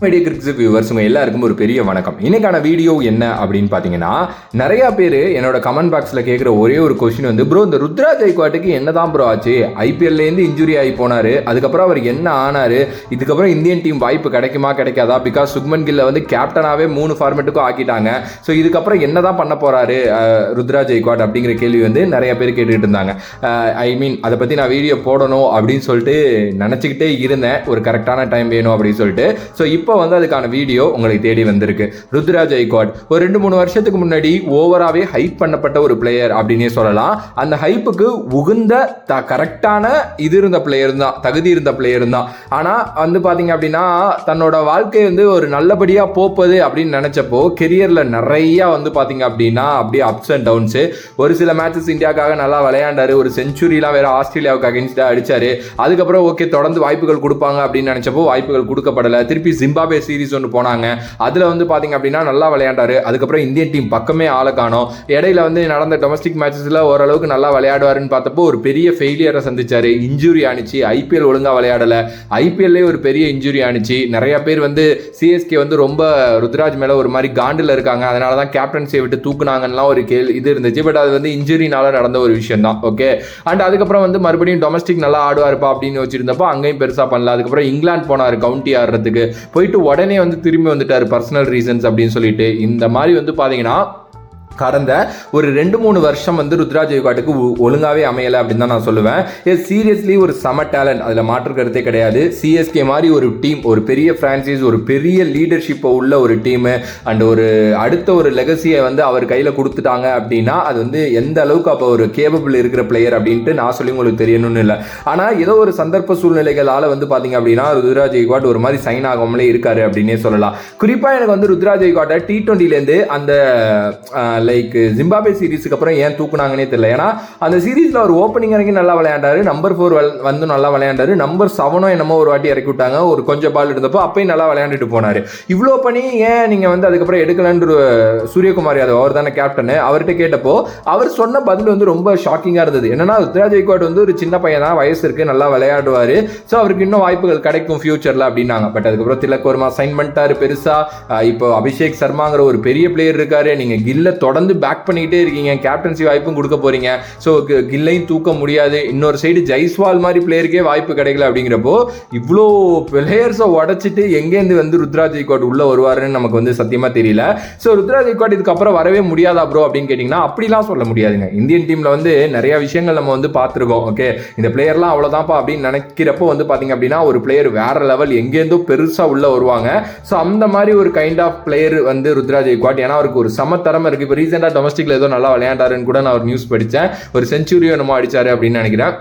Media cricket viewers உங்க எல்லாருக்கும் ஒரு பெரிய வணக்கம். இன்னைக்கான வீடியோ என்ன அப்படின்னு பாத்தீங்கன்னா, நிறைய பேர் என்னோட கமெண்ட் பாக்ஸ்ல கேட்கிற ஒரே ஒரு கொஸ்டின் வந்து, ப்ரோ இந்த ருத்ராஜ் ஜெய்க்வாட்டுக்கு என்னதான் ப்ரோ ஆச்சு? ஐபிஎல்ல இருந்து இன்ஜுரி ஆகி போனாரு, அதுக்கப்புறம் அவர் என்ன ஆனாரு? இதுக்கப்புறம் இந்தியன் டீம் வாய்ப்பு கிடைக்குமா கிடைக்காதா? பிகாஸ் சுக்மன் கில்ல வந்து கேப்டனாவே 3 ஃபார்மேட்டுக்கும் ஆக்கிட்டாங்க. ஸோ இதுக்கப்புறம் என்னதான் பண்ண போறாரு ருத்ராஜ் ஜெய்க்வாட் அப்படிங்கிற கேள்வி வந்து நிறைய பேர் கேட்டுட்டு இருந்தாங்க. அதை பத்தி நான் வீடியோ போடணும் அப்படின்னு சொல்லிட்டு நினைச்சுக்கிட்டே இருந்தேன். ஒரு கரெக்டான டைம் வேணும் அப்படின்னு சொல்லிட்டு. ஸோ இப்போ வந்து அதுக்கான வீடியோ உங்களுக்கு தேடி வந்திருக்கு. ருத்ராஜ் ஜெய்க்வாட் ஒரு 2-3 வருஷத்துக்கு முன்னாடி ஓவராவே ஹைப் பண்ணப்பட்ட ஒரு பிளேயர் அப்படின்னே சொல்லலாம். அந்த ஹைப்புக்கு உகுந்த கரெக்டான இது இருந்த பிளேயர் தான், தகுதி இருந்த பிளேயர் தான். ஆனா வந்து பாத்தீங்க அப்படின்னா, தன்னோட வாழ்க்கை வந்து ஒரு நல்லபடியா போப்பது அப்படின்னு நினைச்சப்போ கெரியர்ல நிறைய வந்து பாத்தீங்க அப்படின்னா அப்படியே அப்ஸ் அண்ட் டவுன்ஸ். ஒரு சில மேட்சஸ் இந்தியாவுக்காக நல்லா விளையாண்டாரு, ஒரு செஞ்சுரிலாம் வேற ஆஸ்திரேலியாவுக்கு அகேன்ஸ்டா அடிச்சாரு. அதுக்கப்புறம் ஓகே தொடர்ந்து வாய்ப்புகள் கொடுப்பாங்க அப்படின்னு நினைச்சப்போ வாய்ப்புகள் கொடுக்கப்படல. திருப்பி ஜிம்பாப்வே சீரிஸ் ஒன்று போனாங்க, அதுல வந்து பாத்தீங்க அப்படின்னா நல்லா விளையாண்டாரு. அதுக்கப்புறம் இந்தியன் டீம் பக்கமே ஆள காணோம். இடையில வந்து நடந்த டொமஸ்டிக் மேட்சஸ்ல ஓரளவுக்கு நல்லா விளையாடுவாருன்னு பார்த்தப்போ ஒரு பெரிய ஃபெயிலியரை சந்திச்சாரு. இன்ஜுரி ஆனிச்சு, ஐபிஎல் ஒழுங்கா விளையாடல, ஐபிஎல்லே ஒரு பெரிய இன்ஜுரி ஆனிச்சு. நிறைய பேர் வந்து சிஎஸ்கே வந்து ரொம்ப ருத்ராஜ் மேல ஒரு மாதிரி காண்டில் இருக்காங்க, அதனால தான் கேப்டன்சியை விட்டு தூக்குனாங்கலாம் ஒரு இது இருந்துச்சு. பட் அது வந்து இன்ஜுரினால நடந்த ஒரு விஷயம் தான். ஓகே, அண்ட் அதுக்கப்புறம் வந்து மறுபடியும் டொமஸ்டிக் நல்லா ஆடுவாருப்பா அப்படின்னு வச்சிருந்தப்போ அங்கேயும் பெருசா பண்ணல. அதுக்கப்புறம் இங்கிலாந்து போனாரு கவுண்டி ஆடுறதுக்கு, போயிட்டு உடனே வந்து திரும்பி வந்துட்டாரு பர்சனல் ரீசன்ஸ் அப்படின்னு சொல்லிட்டு. இந்த மாதிரி வந்து பாத்தீங்கன்னா கடந்த ஒரு 2-3 வருஷம் வந்து ருத்ராஜ் ஜெய்க்வாட்டுக்கு ஒழுங்காவே அமையலை அப்படின்னு தான் நான் சொல்லுவேன். சீரியஸ்லி ஒரு சம டேலண்ட், அதில் மாற்று கருத்தே கிடையாது. சிஎஸ்கே மாதிரி ஒரு டீம், ஒரு பெரிய பிரான்சைஸ், ஒரு பெரிய லீடர்ஷிப்பை உள்ள ஒரு டீம் அண்ட் ஒரு அடுத்த ஒரு லெகசியை வந்து அவர் கையில் கொடுத்துட்டாங்க அப்படின்னா அது வந்து எந்த அளவுக்கு அப்போ ஒரு கேபபிள் இருக்கிற பிளேயர் அப்படின்ட்டு நான் சொல்லி உங்களுக்கு தெரியணும்னு இல்லை. ஆனால் ஏதோ ஒரு சந்தர்ப்ப சூழ்நிலைகளால் வந்து பார்த்தீங்க அப்படின்னா ருத்ராஜ் ஜெய்க்வாட் ஒரு மாதிரி சைன் ஆகாமலே இருக்காரு அப்படின்னே சொல்லலாம். குறிப்பாக எனக்கு வந்து ருத்ராஜ் ஜெய்க்வாட்டை T20லேருந்து அந்த லைக் ஜிம்பாப்வே சீரிஸுக்கு அப்புறம் ஏன் தூக்குனாங்கன்னே தெரியல. ஏன்னா அந்த சீரீஸ்ல ஒரு ஓப்பனிங் இறங்கி நல்லா விளையாண்டாரு, நம்பர் 4 வந்து நல்லா விளையாண்டாரு, நம்பர் 7 என்னமோ ஒரு வாட்டி இறக்கி விட்டாங்க, ஒரு கொஞ்சம் பால் இருந்தப்போ அப்பயும் நல்லா விளையாண்டுட்டு போனாரு. இவ்வளோ பண்ணி ஏன் நீங்க வந்து அதுக்கப்புறம் எடுக்கலன்னு சூரியகுமார் யாதவ், அவர் தானே கேப்டன், அவர்கிட்ட கேட்டப்போ அவர் சொன்ன பதில் வந்து ரொம்ப ஷாக்கிங்கா இருந்தது. என்னன்னா ருத்ராஜ் ஜெய்க்வாட் வந்து ஒரு சின்ன பையன் தான், வயசு இருக்கு, நல்லா விளையாடுவாரு, ஸோ அவருக்கு இன்னும் வாய்ப்புகள் கிடைக்கும் ஃபியூச்சர்ல அப்படின்னாங்க. பட் அதுக்கப்புறம் திலக் வர்மா சைன் பண்ணிட்டாரு பெருசா. இப்போ அபிஷேக் சர்மாங்கிற ஒரு பெரிய பிளேயர் இருக்காரு, நீங்க கில்ல தொடர்ந்து பேக் பண்ணிக்கிட்டே இருக்கீங்க, கேப்டன்சி வாய்ப்பும் கொடுக்க போறீங்க, ஸோ கில்லையும் தூக்க முடியாது. இன்னொரு சைடு ஜெய்ஸ்வால் மாதிரி பிளேயருக்கே வாய்ப்பு கிடைக்கல. அப்படிங்கிறப்போ இவ்வளோ பிளேயர்ஸை உடச்சிட்டு எங்கேருந்து வந்து ருத்ராஜ் ஜெய்க்வாட் உள்ள வருவாருன்னு நமக்கு வந்து சத்தியமா தெரியல. ஸோ ருத்ராஜ் ஜெய்க்வாட் இதுக்கப்புறம் வரவே முடியாதா ப்ரோ அப்படின்னு கேட்டிங்கன்னா அப்படிலாம் சொல்ல முடியாதுங்க. இந்தியன் டீம்ல வந்து நிறைய விஷயங்கள் நம்ம வந்து பார்த்துருக்கோம். ஓகே, இந்த பிளேயர்லாம் அவ்வளோதான்ப்பா அப்படின்னு நினைக்கிறப்போ வந்து பார்த்தீங்க அப்படின்னா ஒரு பிளேயர் வேற லெவல் எங்கேருந்தோ பெருசாக உள்ள வருவாங்க. ஸோ அந்த மாதிரி ஒரு கைண்ட் ஆஃப் பிளேயர் வந்து ருத்ராஜ் ஜெய்க்வாட். ஏன்னா அவருக்கு ஒரு சமத்தரம் இருக்கு. இப்போ ரீசெண்டாக டொமஸ்டிக்ல ஏதோ நல்லா விளையாண்டாருன்னு கூட நான் ஒரு நியூஸ் படித்தேன், ஒரு செஞ்சுரி என்னமோ அடிச்சாரு அப்படின்னு நினைக்கிறேன்.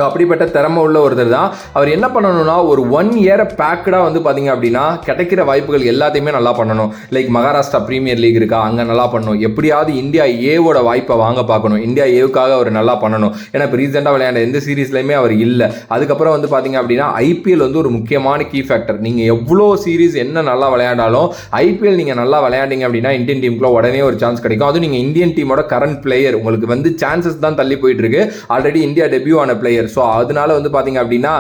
அப்படிப்பட்ட திறமை உள்ள ஒருத்தர் தான். அவர் என்ன பண்ணணும்னா ஒரு 1 இயரை பேக்கடா வந்து பாத்தீங்க அப்படின்னா கிடைக்கிற வாய்ப்புகள் எல்லாத்தையுமே நல்லா பண்ணணும். லைக் மகாராஷ்டிரா பிரீமியர் லீக் இருக்கா, அங்க நல்லா பண்ணணும். எப்படியாவது இந்தியா ஏவோட வாய்ப்பை வாங்க பார்க்கணும், இந்தியா ஏவுக்காக அவர் நல்லா பண்ணணும். ஏன்னா இப்போ ரீசெண்டாக விளையாண்ட எந்த சீரீஸ்லையுமே அவர் இல்லை. அதுக்கப்புறம் வந்து பாத்தீங்க அப்படின்னா ஐபிஎல் வந்து ஒரு முக்கியமான கீ ஃபேக்டர். நீங்க எவ்வளோ சீரீஸ் என்ன நல்லா விளையாண்டாலும் ஐபிஎல் நீங்க நல்லா விளையாண்டீங்க அப்படின்னா இந்தியன் டீமுக்குள்ள உடனே ஒரு சான்ஸ் கிடைக்கும். அதுவும் நீங்க இந்தியன் டீமோட கரண்ட் பிளேயர், உங்களுக்கு வந்து சான்சஸ் தான் தள்ளி போயிட்டு இருக்கு. ஆல்ரெடி இந்தியா டெபியூ ஆன பிளேயர். ஸோ அதனால வந்து பாத்தீங்க அப்படின்னா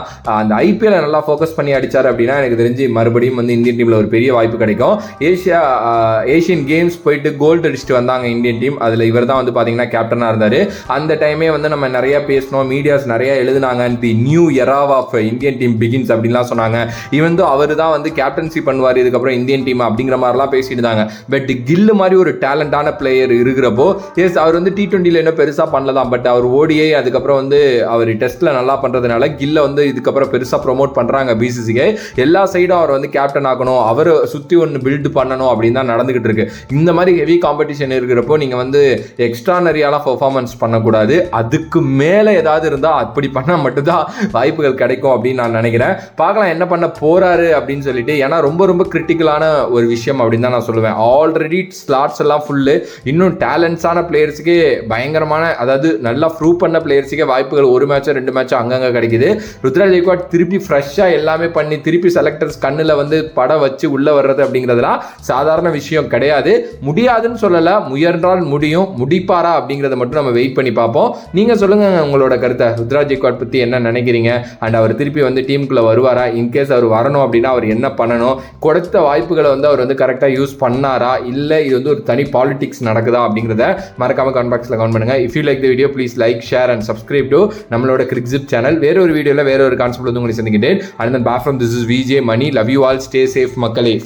அந்த ஐபிஎல் நல்லா ஃபோக்கஸ் பண்ணி அடிச்சாரு அப்படின்னா எனக்கு தெரிஞ்சு மறுபடியும் வந்து இந்தியன் டீம்ல ஒரு பெரிய வாய்ப்பு கிடைக்கும். ஏஷியன் கேம்ஸ் போயிட்டு கோல்டு அடிச்சுட்டு வந்தாங்க இந்தியன் டீம். அதுல இவர் தான் வந்து பாத்தீங்கன்னா கேப்டனா இருந்தாரு. அந்த டைமே வந்து நம்ம நிறைய பேசணும், மீடியாஸ் நிறைய எழுதுனாங்க, the new era of Indian team begins அப்படின்லாம் சொன்னாங்க. இவன் அவர் தான் வந்து கேப்டன்சி பண்ணுவார் இதுக்கப்புறம் இந்தியன் டீம் அப்படிங்கிற மாதிரிலாம் பேசிட்டு இருந்தாங்க. பட் கில் மாதிரி ஒரு டேலண்டான பிளேயர் இருக்கிறப்போ எஸ் அவர் வந்து T20ல என்ன பெருசா பண்ணலாம். பட் அவர் ஓடிஐ அதுக்கப்புறம் வந்து அவர் டெஸ்ட்ல நல்லா பண்றதுனால கில்ல வந்து இதுக்கப்புறம் பெருசா ப்ரோமோட் பண்றாங்க பிசிசிஐ. எல்லா சைடும் அவர் வந்து கேப்டன் ஆகணும், அவர் சுத்தி ஒன்று பில்ட் பண்ணணும் அப்படின்னு தான் நடந்துகிட்டு இருக்கு. இந்த மாதிரி ஹெவி காம்படிஷன் இருக்கிறப்போ நீங்க வந்து எக்ஸ்ட்ரானரியாலாம் பெர்ஃபார்மன்ஸ் பண்ணக்கூடாது. அதுக்கு மேல ஏதாவது இருந்தா அப்படி பண்ணா மட்டும்தான் வாய்ப்புகள் கிடைக்கும் அப்படின்னு நான் நினைக்கிறேன். பார்க்கலாம் என்ன பண்ண போறாரு அப்படின்னு சொல்லிட்டு. ஏன்னா ரொம்ப ரொம்ப கிரிட்டிக்கலான ஒரு விஷயம் அப்படின்னு தான் நான் சொல்லுவேன். ஆல்ரெடி ஸ்லாட்ஸ் எல்லாம் ஃபுல்லு, இன்னும் டேலண்ட்ஸான பிளேயர்ஸுக்கே பயங்கரமான, அதாவது நல்லா ப்ரூவ் பண்ண பிளேயர்ஸுக்கே வாய்ப்புகள் ஒரு மேட்ச் 2 2 மேட்ச் அங்கங்க கிடைக்குது. ருத்ராஜ் கெய்க்வாட் திருப்பி ஃப்ரெஷ்ஷா எல்லாமே பண்ணி திருப்பி செலக்டர்ஸ் கண்ணுல வந்து படம் வச்சு உள்ள வர்றது அப்படிங்கிறதுலாம் சாதாரண விஷயம் கிடையாது. முடியாதுன்னு சொல்லல, முயன்றால் முடியும். முடிப்பாரா அப்படிங்கிறத மட்டும் நம்ம வெயிட் பண்ணி பார்ப்போம். நீங்க சொல்லுங்க உங்களோட கருத்தை, ருத்ராஜ் கெய்க்வாட் பத்தி என்ன நினைக்கிறீங்க? அண்ட் அவர் திருப்பி வந்து டீமுக்குள்ள வருவாரா? இன்கேஸ் அவர் வரணும் அப்படின்னா அவர் என்ன பண்ணணும்? கொடுத்த வாய்ப்புகளை வந்து அவர் வந்து கரெக்டா யூஸ் பண்ணாரா, இல்ல இது வந்து ஒரு தனி பாலிடிக்ஸ் நடக்குதா அப்படிங்கிறத மறக்காம கமெண்ட் பாக்ஸ்ல கமெண்ட் பண்ணுங்க. If you like the video please like, share and subscribe to நம்மளோட கிரிக்ஸிப் சேனல். வேற ஒரு வீடியோல வேற ஒரு கான்செப்ட் வந்து உங்களை சந்திக்கிட்டேன். And then bye from this is VJ Mani. Love you all, stay safe மக்களே.